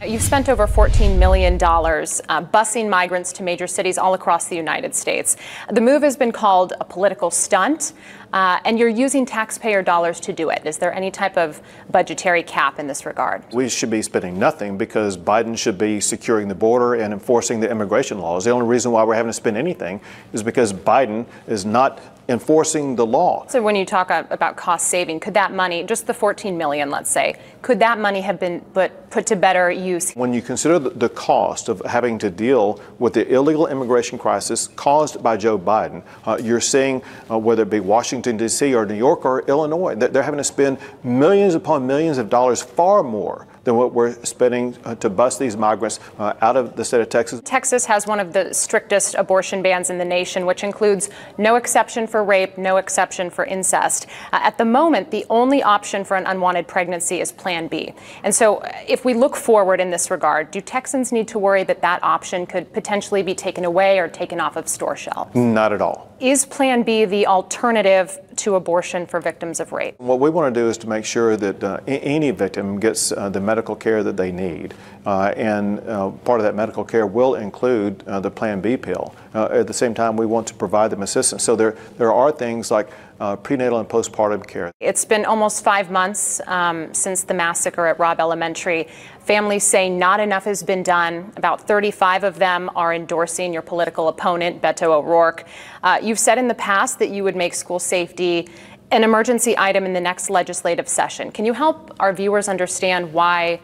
You've spent over $14 million busing migrants to major cities all across the United States. The move has been called a political stunt, and you're using taxpayer dollars to do it. Is there any type of budgetary cap in this regard? We should be spending nothing because Biden should be securing the border and enforcing the immigration laws. The only reason why we're having to spend anything is because Biden is not enforcing the law. So when you talk about cost saving, could that money, just the $14 million, let's say, could that money have been put to better use? When you consider the cost of having to deal with the illegal immigration crisis caused by Joe Biden, you're seeing whether it be Washington, D.C. or New York or Illinois, they're having to spend millions upon millions of dollars, far more than what we're spending to bust these migrants out of the state of Texas. Texas has one of the strictest abortion bans in the nation, which includes no exception for rape, no exception for incest. At the moment, the only option for an unwanted pregnancy is Plan B. And so if we look forward in this regard, do Texans need to worry that that option could potentially be taken away or taken off of store shelves? Not at all. Is Plan B the alternative to abortion for victims of rape? What we want to do is to make sure that any victim gets the medical care that they need. And part of that medical care will include the Plan B pill. At the same time, we want to provide them assistance. So there are things like prenatal and postpartum care. It's been almost 5 months since the massacre at Robb Elementary. Families say not enough has been done. About 35 of them are endorsing your political opponent, Beto O'Rourke. You've said in the past that you would make school safety an emergency item in the next legislative session. Can you help our viewers understand why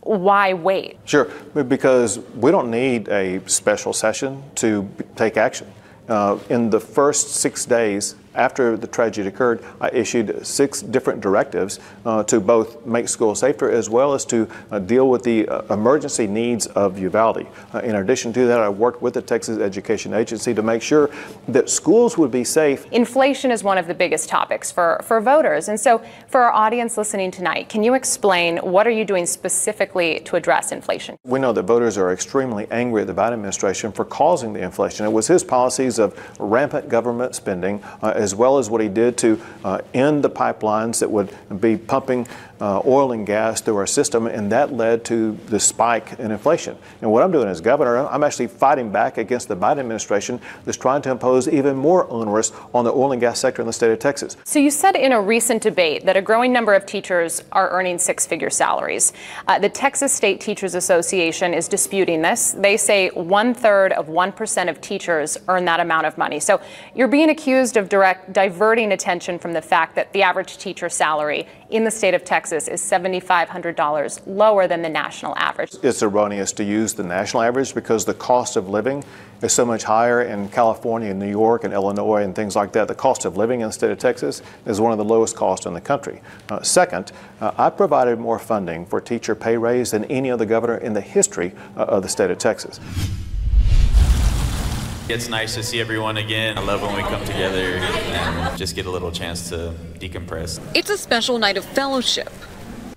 wait? Sure, because we don't need a special session to take action. In the first 6 days after the tragedy occurred, I issued 6 different directives to both make schools safer as well as to deal with the emergency needs of Uvalde. In addition to that, I worked with the Texas Education Agency to make sure that schools would be safe. Inflation is one of the biggest topics for voters. And so for our audience listening tonight, can you explain what are you doing specifically to address inflation? We know that voters are extremely angry at the Biden administration for causing the inflation. It was his policies of rampant government spending, as well as what he did to end the pipelines that would be pumping oil and gas through our system, and that led to the spike in inflation. And what I'm doing as governor, I'm actually fighting back against the Biden administration that's trying to impose even more onerous on the oil and gas sector in the state of Texas. So you said in a recent debate that a growing number of teachers are earning 6-figure salaries. The Texas State Teachers Association is disputing this. They say 1/3 of 1% of teachers earn that amount of money. So you're being accused of diverting attention from the fact that the average teacher salary in the state of Texas is $7,500 lower than the national average. It's erroneous to use the national average because the cost of living is so much higher in California and New York and Illinois and things like that. The cost of living in the state of Texas is one of the lowest costs in the country. Second, I provided more funding for teacher pay raise than any other governor in the history of the state of Texas. It's nice to see everyone again. I love when we come together and just get a little chance to decompress. It's a special night of fellowship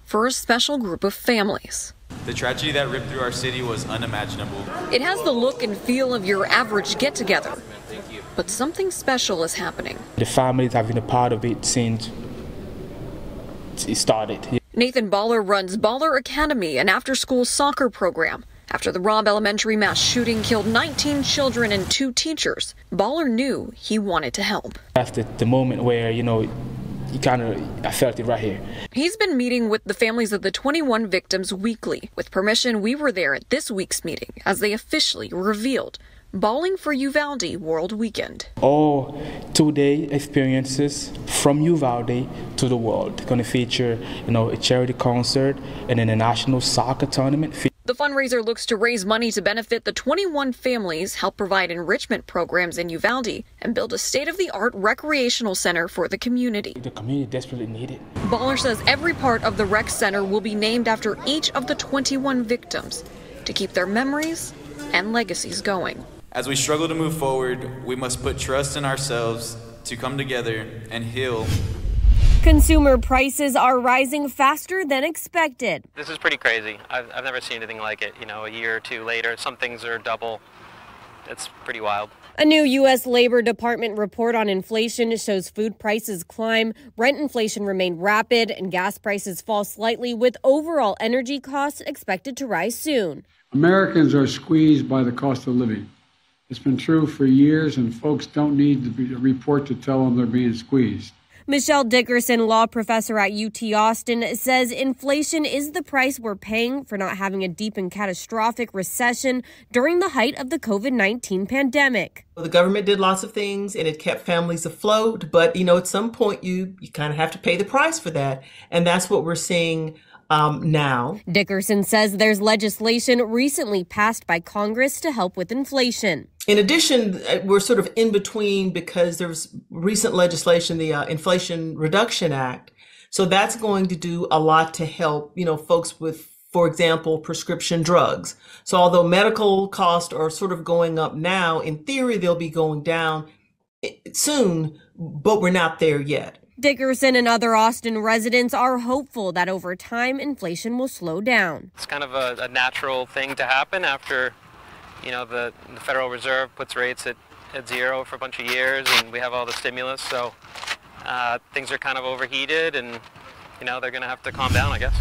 for a special group of families. The tragedy that ripped through our city was unimaginable. It has the look and feel of your average get-together, but something special is happening. The families have been a part of it since it started. Nathan Baller runs Baller Academy, an after-school soccer program. After the Robb Elementary mass shooting killed 19 children and 2 teachers, Baller knew he wanted to help. That's the moment where, I felt it right here. He's been meeting with the families of the 21 victims weekly. With permission, we were there at this week's meeting as they officially revealed Balling for Uvalde World Weekend. All 2-day experiences from Uvalde to the world. Going to feature, a charity concert and then a national soccer tournament. The fundraiser looks to raise money to benefit the 21 families, help provide enrichment programs in Uvalde, and build a state-of-the-art recreational center for the community. The community desperately needs it. Baller says every part of the rec center will be named after each of the 21 victims to keep their memories and legacies going. As we struggle to move forward, we must put trust in ourselves to come together and heal. Consumer prices are rising faster than expected. This is pretty crazy. I've never seen anything like it. A year or two later, some things are double. It's pretty wild. A new U.S. Labor Department report on inflation shows food prices climb, rent inflation remain rapid, and gas prices fall slightly, with overall energy costs expected to rise soon. Americans are squeezed by the cost of living. It's been true for years, and folks don't need a report to tell them they're being squeezed. Michelle Dickerson, law professor at UT Austin, says inflation is the price we're paying for not having a deep and catastrophic recession during the height of the COVID-19 pandemic. Well, the government did lots of things and it kept families afloat. But, at some point you kind of have to pay the price for that. And that's what we're seeing now. Dickerson says there's legislation recently passed by Congress to help with inflation. In addition, we're sort of in between because there's recent legislation, the Inflation Reduction Act. So that's going to do a lot to help, folks with, for example, prescription drugs. So although medical costs are sort of going up now, in theory, they'll be going down soon, but we're not there yet. Dickerson and other Austin residents are hopeful that over time, inflation will slow down. It's kind of a natural thing to happen after, the Federal Reserve puts rates at zero for a bunch of years and we have all the stimulus. So things are kind of overheated and, they're going to have to calm down, I guess.